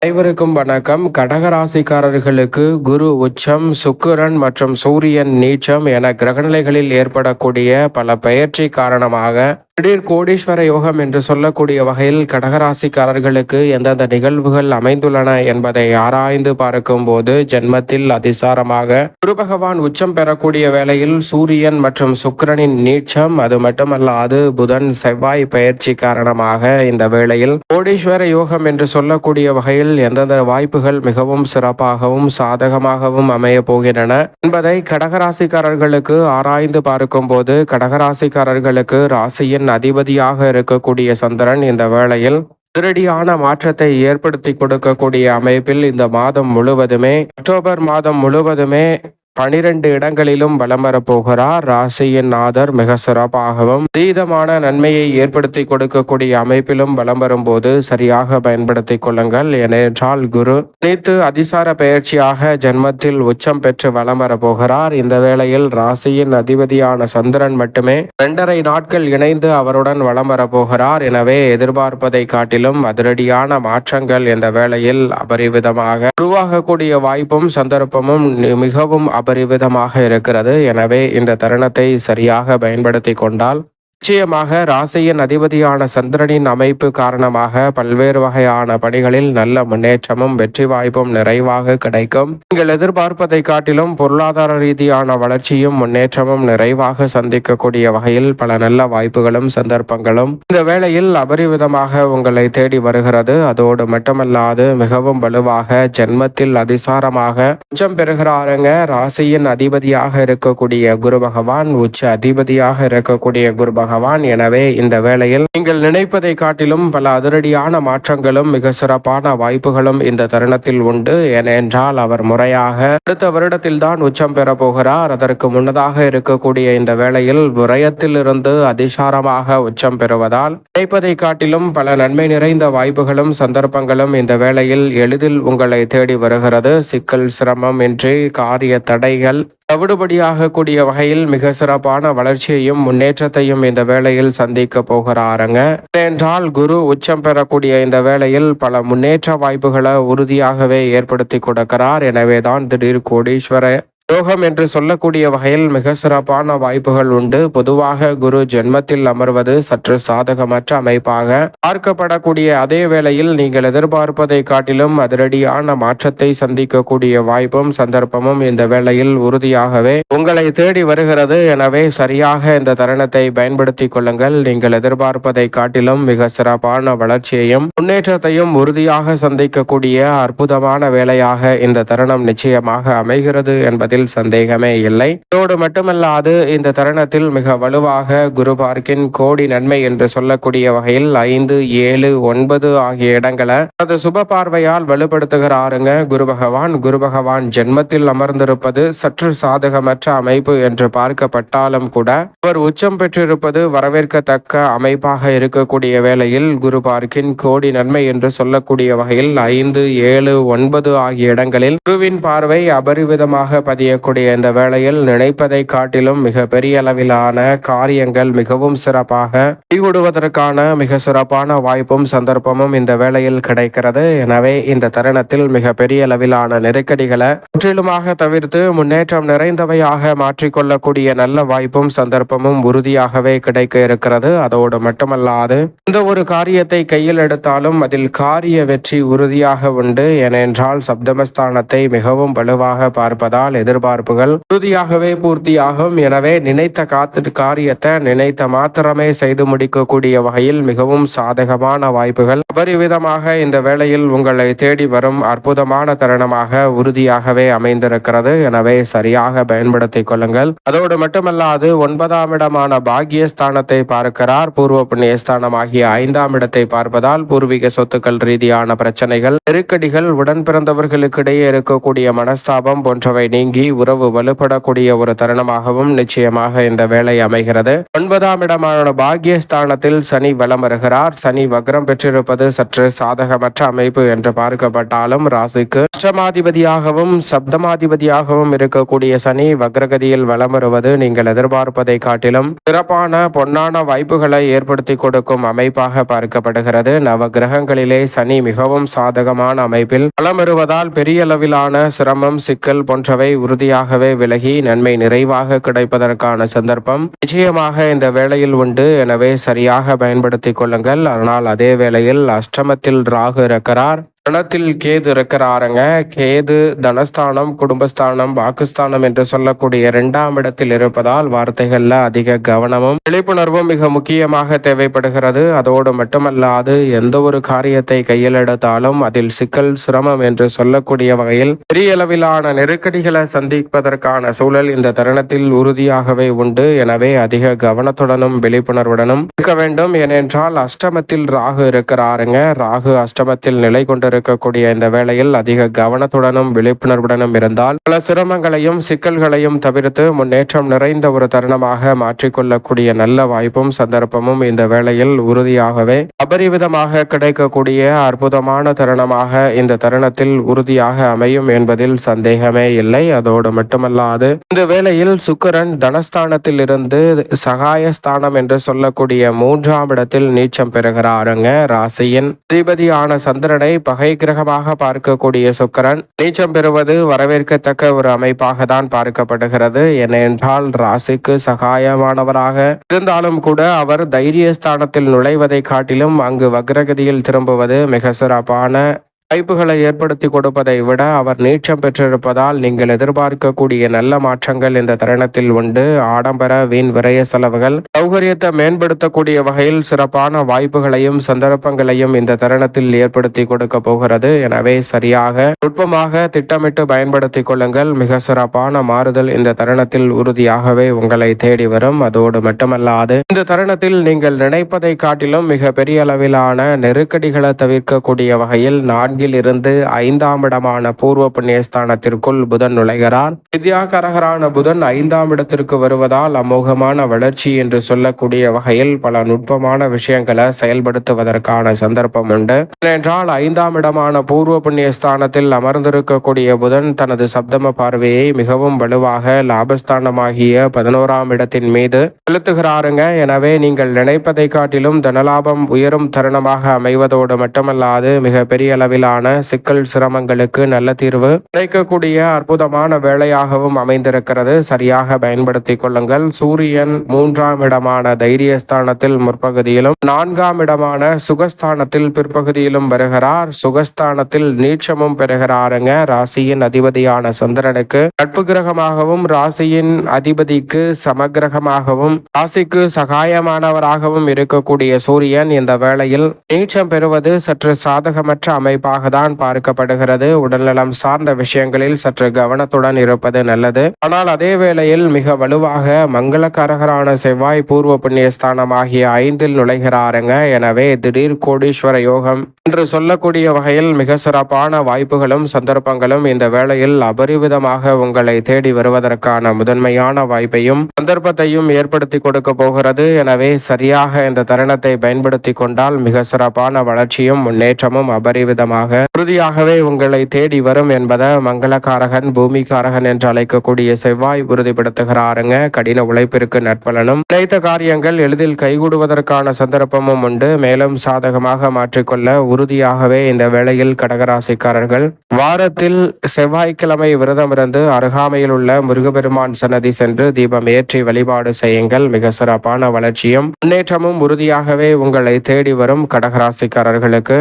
அனைவருக்கும் வணக்கம். கடகராசிக்காரர்களுக்கு குரு உச்சம், சுக்கிரன் மற்றும் சூரியன் நீச்சம் என கிரகநிலைகளில் ஏற்படக்கூடிய பல பெயர்ச்சி காரணமாக திடீர் கோடீஸ்வர யோகம் என்று சொல்லக்கூடிய வகையில் கடகராசிக்காரர்களுக்கு எந்தெந்த நிகழ்வுகள் அமைந்துள்ளன என்பதை ஆராய்ந்து பார்க்கும் போது, ஜென்மத்தில் அதிசாரமாக குரு பகவான் உச்சம் பெறக்கூடிய வேளையில் சூரியன் மற்றும் சுக்கிரனின் நீச்சம், அது மட்டுமல்லாது புதன் செவ்வாய் பெயர்ச்சி காரணமாக இந்த வேளையில் கோடீஸ்வர யோகம் என்று சொல்லக்கூடிய வகையில் எந்தெந்த வாய்ப்புகள் மிகவும் சிறப்பாகவும் சாதகமாகவும் அமைய போகின்றன என்பதை கடகராசிக்காரர்களுக்கு ஆராய்ந்து பார்க்கும் போது, கடகராசிக்காரர்களுக்கு ராசியின் அதிபதியாக இருக்கக்கூடிய சந்திரன் இந்த வேளையில் அதிரடியான மாற்றத்தை ஏற்படுத்தி கொடுக்கக்கூடிய அமைப்பில் இந்த மாதம் முழுவதுமே, அக்டோபர் மாதம் முழுவதுமே 12 இடங்களிலும் வலம் வரப்போகிறார். ராசியின் நாதர் மிக சிறப்பாகவும் தீதமான நன்மையை ஏற்படுத்தி கொடுக்கக்கூடிய அமைப்பிலும் வலம் வரும்போது சரியாக பயன்படுத்தி கொள்ளுங்கள். ஏனென்றால் குரு அனைத்து அதிசார பயிற்சியாக ஜென்மத்தில் உச்சம் பெற்று வலம் வரப்போகிறார். இந்த வேளையில் ராசியின் அதிபதியான சந்திரன் மட்டுமே 2.5 நாட்கள் இணைந்து அவருடன் வலம் வரப்போகிறார். எனவே எதிர்பார்ப்பதை காட்டிலும் அதிரடியான மாற்றங்கள் இந்த வேளையில் அபரிவிதமாக உருவாகக்கூடிய வாய்ப்பும் சந்தர்ப்பமும் மிகவும் அபரிவிதமாக இருக்கிறது. எனவே இந்த தருணத்தை சரியாக பயன்படுத்தி கொண்டால் நிச்சயமாக ராசியின் அதிபதியான சந்திரனின் அமைப்பு காரணமாக பல்வேறு வகையான பணிகளில் நல்ல முன்னேற்றமும் வெற்றி வாய்ப்பும் நிறைவாக கிடைக்கும். நீங்கள் எதிர்பார்ப்பதை காட்டிலும் பொருளாதார ரீதியான வளர்ச்சியும் முன்னேற்றமும் நிறைவாக சந்திக்கக்கூடிய வகையில் பல நல்ல வாய்ப்புகளும் சந்தர்ப்பங்களும் இந்த வேளையில் அபரிவிதமாக உங்களை தேடி வருகிறது. அதோடு மட்டுமல்லாது மிகவும் வலுவாக ஜென்மத்தில் அதிசாரமாக உச்சம் பெறுகிறாருங்க. ராசியின் அதிபதியாக இருக்கக்கூடிய குரு பகவான், உச்ச அதிபதியாக இருக்கக்கூடிய குரு பகவான். எனவே இந்த வேளையில் நீங்கள் நினைப்பதை காட்டிலும் பல அதிரடியான மாற்றங்களும் மிக சிறப்பான வாய்ப்புகளும் இந்த தருணத்தில் உண்டு. ஏனென்றால் அவர் முறையாக அடுத்த வருடத்தில் தான் உச்சம் பெற போகிறார். அதற்கு முன்னதாக இருக்கக்கூடிய இந்த வேளையில் விரயத்தில் இருந்து அதிசாரமாக உச்சம் பெறுவதால் நினைப்பதை காட்டிலும் பல நன்மை நிறைந்த வாய்ப்புகளும் சந்தர்ப்பங்களும் இந்த வேளையில் எளிதில் உங்களை தேடி வருகிறது. சிக்கல் சிரமம் இன்றி காரிய தடைகள் தவிடுபடியாக கூடிய வகையில் மிக சிறப்பான வளர்ச்சியையும் முன்னேற்றத்தையும் இந்த வேளையில் சந்திக்க போகிறாருங்க. என்றால் குரு உச்சம் பெறக்கூடிய இந்த வேளையில் பல முன்னேற்ற வாய்ப்புகளை உறுதியாகவே ஏற்படுத்தி கொடுக்கிறார். எனவேதான் திடீர் கோடீஸ்வர யோகம் என்று சொல்லக்கூடிய வகையில் மிக சிறப்பான வாய்ப்புகள் உண்டு. பொதுவாக குரு ஜென்மத்தில் அமர்வது சற்று சாதகமற்ற அமைப்பாக பார்க்கப்படக்கூடிய அதே வேளையில் நீங்கள் எதிர்பார்ப்பதை காட்டிலும் அதிரடியான மாற்றத்தை சந்திக்கக்கூடிய வாய்ப்பும் சந்தர்ப்பமும் இந்த வேளையில் உறுதியாகவே உங்களை தேடி வருகிறது. எனவே சரியாக இந்த தருணத்தை பயன்படுத்தி கொள்ளுங்கள். நீங்கள் எதிர்பார்ப்பதை காட்டிலும் மிக சிறப்பான வளர்ச்சியையும் முன்னேற்றத்தையும் உறுதியாக சந்திக்கக்கூடிய அற்புதமான வேலையாக இந்த தருணம் நிச்சயமாக அமைகிறது என்பதில் சந்தேகமே இல்லை. இதோடு மட்டுமல்லாது இந்த தருணத்தில் மிக வலுவாக குரு பார்க்கின் கோடி நன்மை என்று சொல்லக்கூடிய வகையில் 5, 7, 9 ஆகிய இடங்களை அது சுப பார்வையால் வலுப்படுத்துகிறாருங்க குரு பகவான். குரு பகவான் ஜென்மத்தில் அமர்ந்திருப்பது சற்று சாதகமற்ற அமைப்பு என்று பார்க்கப்பட்டாலும் கூட அவர் உச்சம் பெற்றிருப்பது வரவேற்கத்தக்க அமைப்பாக இருக்கக்கூடிய வேளையில் குரு பார்க்கின் கோடி நன்மை என்று சொல்லக்கூடிய வகையில் 5, 7, 9 ஆகிய இடங்களில் குருவின் பார்வை அபரிவிதமாக பதியக்கூடிய இந்த வேளையில் நினைப்பதை காட்டிலும் மிக பெரிய அளவிலான காரியங்கள் மிகவும் சிறப்பாக ஈடுபடுவதற்கான மிக சிறப்பான வாய்ப்பும் சந்தர்ப்பமும் இந்த வேளையில் கிடைக்கிறது. எனவே இந்த தருணத்தில் மிக பெரிய அளவிலான நெருக்கடிகளை முற்றிலுமாக தவிர்த்து முன்னேற்றம் நிறைந்தவையாக மாற்றிக்கொள்ளக்கூடிய நல்ல வாய்ப்பும் சந்தர்ப்பமும் உறுதியாகவே கிடைக்க இருக்கிறது. அதோடு மட்டுமல்லாது இந்த ஒரு காரியத்தை கையில் எடுத்தாலும் அதில் காரிய வெற்றி உறுதியாக உண்டு. ஏனென்றால் சப்தமஸ்தானத்தை மிகவும் வலுவாக பார்ப்பதால் எதிர்பார்ப்புகள் உறுதியாகவே பூர்த்தியாகும். எனவே நினைத்த காரியத்தை நினைத்த மாத்திரமே செய்து முடிக்கக்கூடிய வகையில் மிகவும் சாதகமான வாய்ப்புகள் அபரிவிதமாக இந்த வேளையில் உங்களை தேடி வரும் அற்புதமான தருணமாக உறுதியாகவே அமைந்திருக்கிறது. எனவே சரியாக பயன்படுத்திக் கொள்ளுங்கள். அதோடு மட்டுமல்லாது 9ஆம் இடமான பாக்கியஸ்தானத்தை பார்க்கிறார். பூர்வ புண்ணியஸ்தானம் ஆகிய 5ஆம் இடத்தை பார்ப்பதால் பூர்வீக சொத்துக்கள் ரீதியான பிரச்சனைகள், நெருக்கடிகள், உடன் பிறந்தவர்களுக்கிடையே இருக்கக்கூடிய மனஸ்தாபம் போன்றவை நீங்கி நீங்கி உறவு வலுப்படக்கூடிய ஒரு தருணமாகவும் நிச்சயமாக இந்த வேலை அமைகிறது. 9ஆம் இடமான பாக்கியஸ்தானத்தில் சனி வலம் வருகிறார். சனி வக்ரம் பெற்றிருப்பது சற்று சாதகமற்ற அமைப்பு என்று பார்க்கப்பட்டாலும் ராசிக்கு அஷ்டமாதிபதியாகவும் சப்தமாதிபதியாகவும் இருக்கக்கூடிய சனி வக்ரகதியில் வலம் வருவது நீங்கள் எதிர்பார்ப்பதை காட்டிலும் சிறப்பான பொன்னான வாய்ப்புகளை ஏற்படுத்தி கொடுக்கும் அமைப்பாக பார்க்கப்படுகிறது. நவ கிரகங்களிலே சனி மிகவும் சாதகமான அமைப்பில் வலம் வருவதால் பெரிய அளவிலான சிரமம், சிக்கல் போன்றவை உறுதியாகவே விலகி நன்மை நிறைவாக கிடைப்பதற்கான சந்தர்ப்பம் நிச்சயமாக இந்த வேளையில் உண்டு. எனவே சரியாக பயன்படுத்திக் கொள்ளுங்கள். ஆனால் அதே வேளையில் அஷ்டமத்தில் ராகு இருக்கிறார், தனத்தில் கேது இருக்கிறாருங்க. கேது தனஸ்தானம், குடும்பஸ்தானம், வாக்குஸ்தானம் என்று சொல்லக்கூடிய 2ஆம் இடத்தில் இருப்பதால் வார்த்தைகள்ல அதிக கவனமும் விழிப்புணர்வும் மிக முக்கியமாக தேவைப்படுகிறது. அதோடு மட்டுமல்லாது எந்த ஒரு காரியத்தை கையில் எடுத்தாலும் அதில் சிக்கல், சிரமம் என்று சொல்லக்கூடிய வகையில் பெரிய அளவிலான நெருக்கடிகளை சந்திப்பதற்கான சூழல் இந்த தருணத்தில் உறுதியாகவே உண்டு. எனவே அதிக கவனத்துடனும் விழிப்புணர்வுடனும் இருக்க வேண்டும். ஏனென்றால் அஷ்டமத்தில் ராகு இருக்கிறாருங்க. ராகு அஷ்டமத்தில் நிலை கொண்டு இருக்கக்கூடிய இந்த வேளையில் அதிக கவனத்துடனும் விழிப்புணர்வுடனும் இருந்தால் பல சிரமங்களையும் சிக்கல்களையும் தவிர்த்து முன்னேற்றம் நிறைந்த ஒரு தருணமாக மாற்றிக்கொள்ளக்கூடிய நல்ல வாய்ப்பும் சந்தர்ப்பமும் இந்த வேளையில் உறுதியாகவே அபரிவிதமாக கிடைக்கக்கூடிய அற்புதமான தருணமாக இந்த தருணத்தில் உறுதியாக அமையும் என்பதில் சந்தேகமே இல்லை. அதோடு மட்டுமல்லாது இந்த வேளையில் சுக்கிரன் தனஸ்தானத்தில் இருந்து சகாயஸ்தானம் என்று சொல்லக்கூடிய 3ஆம் இடத்தில் நீச்சம் பெறுகிறாருங்க. ராசியின் அதிபதியான சந்திரனை பகை கிரகமாக பார்க்கக்கூடிய சுக்கிரன் நீச்சம் பெறுவது வரவேற்கத்தக்க ஒரு அமைப்பாக தான் பார்க்கப்படுகிறது. ஏனென்றால் ராசிக்கு சகாயமானவராக இருந்தாலும் கூட அவர் தைரியஸ்தானத்தில் நுழைவதை காட்டிலும் அங்கு வக்ரகதியில் திரும்புவது மிக சிறப்பான வாய்ப்புகளை ஏற்படுத்தி கொடுப்பதை விட அவர் நீச்சம் பெற்றிருப்பதால் நீங்கள் எதிர்பார்க்கக்கூடிய நல்ல மாற்றங்கள் இந்த தருணத்தில் உண்டு. ஆடம்பர வீண் விரய செலவுகள் சௌகரியத்தை மேம்படுத்தக்கூடிய வகையில் சிறப்பான வாய்ப்புகளையும் சந்தர்ப்பங்களையும் இந்த தருணத்தில் ஏற்படுத்தி கொடுக்க போகிறது. எனவே சரியாக நுட்பமாக திட்டமிட்டு பயன்படுத்திக் கொள்ளுங்கள். மிக சிறப்பான மாறுதல் இந்த தருணத்தில் உறுதியாகவே உங்களை தேடி வரும். அதோடு மட்டுமல்லாது இந்த தருணத்தில் நீங்கள் நினைப்பதை காட்டிலும் மிக பெரிய அளவிலான நெருக்கடிகளை தவிர்க்கக்கூடிய வகையில் இருந்து 5ஆம் இடமான பூர்வ புண்ணியஸ்தானத்திற்குள் புதன் நுழைகிறார். வித்யாகரகரான புதன் 5ஆம் இடத்திற்கு வருவதால் அமோகமான வளர்ச்சி என்று சொல்லக்கூடிய வகையில் பல நுட்பமான விஷயங்களை செயல்படுத்துவதற்கான சந்தர்ப்பம் உண்டு. ஏனென்றால் 5ஆம் இடமான பூர்வ புண்ணியஸ்தானத்தில் அமர்ந்திருக்கக்கூடிய புதன் தனது சப்தம பார்வையை மிகவும் வலுவாக லாபஸ்தானமாகிய 11ஆம் இடத்தின் மீது செலுத்துகிறாருங்க. எனவே நீங்கள் நினைப்பதை காட்டிலும் தனலாபம் உயரும் தருணமாக அமைவதோடு மட்டுமல்லாது மிக பெரிய அளவில் சிக்கல் சிரமங்களுக்கு நல்ல தீர்வு கிடைக்கக்கூடிய அற்புதமான வேளையாகவும் அமைந்திருக்கிறது. சரியாக பயன்படுத்திக் கொள்ளுங்கள். சூரியன் 3ஆம் இடமான தைரியஸ்தானத்தில் முற்பகுதியிலும் 4ஆம் இடமான சுகஸ்தானத்தில் பிற்பகுதியிலும் வருகிறார். சுகஸ்தானத்தில் நீச்சமும் பெறுகிறாருங்க. ராசியின் அதிபதியான சந்திரனுக்கு நட்பு கிரகமாகவும் ராசியின் அதிபதிக்கு சமகிரகமாகவும் ராசிக்கு சகாயமானவராகவும் இருக்கக்கூடிய சூரியன் இந்த வேளையில் நீச்சம் பெறுவது சற்று சாதகமற்ற அமைப்பாக தான் பார்க்கப்படுகிறது. உடல்நலம் சார்ந்த விஷயங்களில் சற்று கவனத்துடன் இருப்பது நல்லது. ஆனால் அதே வேளையில் மிக வலுவாக மங்களகரகரான செவ்வாய் பூர்வ புண்ணியஸ்தானம் ஆகிய 5இல் நுழைகிறாருங்க. எனவே திடீர் கோடீஸ்வர யோகம் என்று சொல்லக்கூடிய வகையில் மிக சிறப்பான வாய்ப்புகளும் சந்தர்ப்பங்களும் இந்த வேளையில் அபரிவிதமாக உங்களை தேடி வருவதற்கான முதன்மையான வாய்ப்பையும் சந்தர்ப்பத்தையும் ஏற்படுத்தி கொடுக்க போகிறது. எனவே சரியாக இந்த தருணத்தை பயன்படுத்தி கொண்டால் மிக சிறப்பான வளர்ச்சியும் முன்னேற்றமும் அபரிவிதமாக உறுதியாகவே உங்களை தேடி வரும் என்பதை மங்களகாரகன், பூமிகாரகன் என்று அழைக்கக்கூடிய செவ்வாய் உறுதிப்படுத்துகிறாருங்க. கடின உழைப்பிற்கு நற்பலனும் நினைத்த காரியங்கள் எளிதில் கைகூடுவதற்கான சந்தர்ப்பமும் உண்டு. மேலும் சாதகமாக மாற்றிக்கொள்ள உறுதியாகவே இந்த வேளையில் கடகராசிக்காரர்கள் வாரத்தில் செவ்வாய்க்கிழமை விரதமிருந்து அருகாமையில் உள்ள முருகபெருமான் சன்னதி சென்று தீபம் ஏற்றி வழிபாடு செய்யுங்கள். மிக சிறப்பான வளர்ச்சியும் முன்னேற்றமும் உறுதியாகவே உங்களை தேடி வரும் கடகராசிக்காரர்களுக்கு